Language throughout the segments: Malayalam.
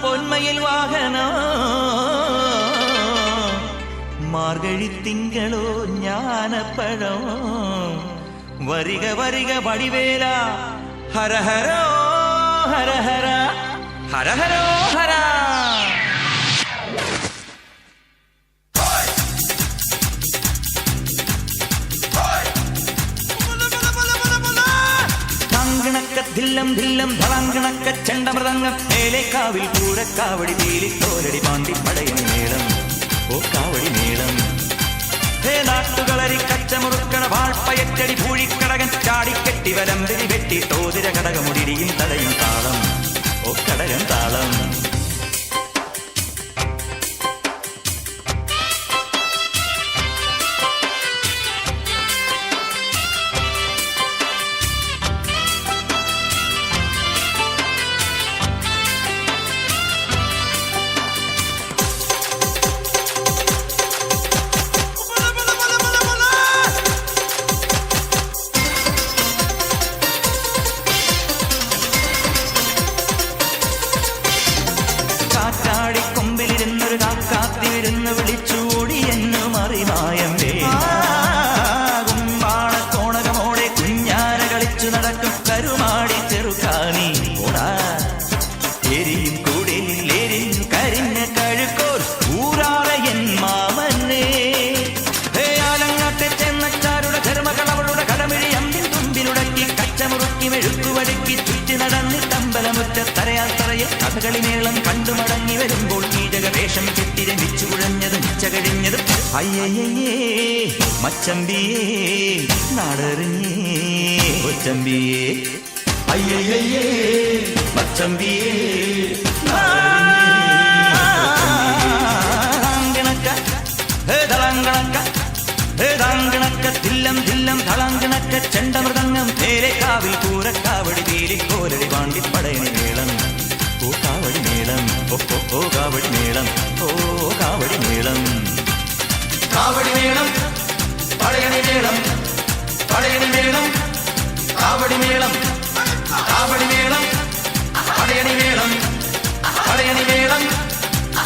പൊന്മയിൽ വാഹന മാർഗഴി തിങ്കളോ ജ്ഞാനപ്പഴം വരിക വരിക വടിവേല ഹരഹരോ ഹരഹര ഹരഹരോ ഹര ധില്ലം ധില്ലം ധളാങ്കണക്ക ചെണ്ടമൃതങ്ങം മേലേക്കാവിൽ പൂരക്കാവടി പീലിത്തോലടി പാണ്ടി പടയണി മേളം ഓ കാവടി മേളം ഹേ നാട്ടുകളരി കച്ചമുറുക്കണ വാൾപ്പയറ്റടി പൂഴിക്കടകൻ ചാടിക്കെട്ടി വലംപിരി വെട്ടി തോതിര കടകമുടിയും തടയും താളം ഓ കടകൻ താളം കൊമ്പിലിരുന്നൊരു കാക്കാത്തിരുന്ന് വിളിച്ചൂടി എന്നു മറിമായം കുമ്പാളക്കോണകമോടെ കുഞ്ഞാന കളിച്ചു നടക്കും കരുമാടി ചെറുക്കാണി ഓടാ എരിയും കൂടയിൽ എരിഞ്ഞു കരിഞ്ഞ കഴുക്കോൽ ഊരാളെ എൻ മാമനെ ആലങ്ങാട്ടെ ചെന്നച്ചാരുടെ ധർമ്മകളവളുടെ കടമിഴി അമ്പിൻ തുമ്പിലുടക്കി കച്ചമുറുക്കി മെഴുക്കുവടുക്കി ചുറ്റി നടന്നിട്ടമ്പലമുറ്റ തറയാത്തറയിൽ കഥകളിമേളം കണ്ടു മടങ്ങി വരുമ്പോൾ വേഷം കെട്ടി രമിച്ചു കുഴഞ്ഞത് മിച്ച കഴിഞ്ഞതും അയ്യയ്യേ മച്ചമ്പിയേ നാടറിഞ്ഞേ കൊച്ചമ്പിയേ അയ്യയ്യേ മച്ചമ്പിയേ തില്ലം തില്ലം ധളാങ്കണക്ക ചെണ്ടമൃതങ്ങം മേലേക്കാവിൽ പൂരക്കാവടി പീലിക്കോലടി പാണ്ടി പടയണി മേളം ഓ കാവടി മേളം ഓ കാവടി മേളം ഓ കാവടി മേളം കാവടി മേളം പടയണി മേളം പടയണി മേളം കാവടി മേളം കാവടി മേളം പടയണി മേളം പടയണി മേളം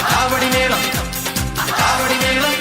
കാവടി മേളം കാവടി മേളം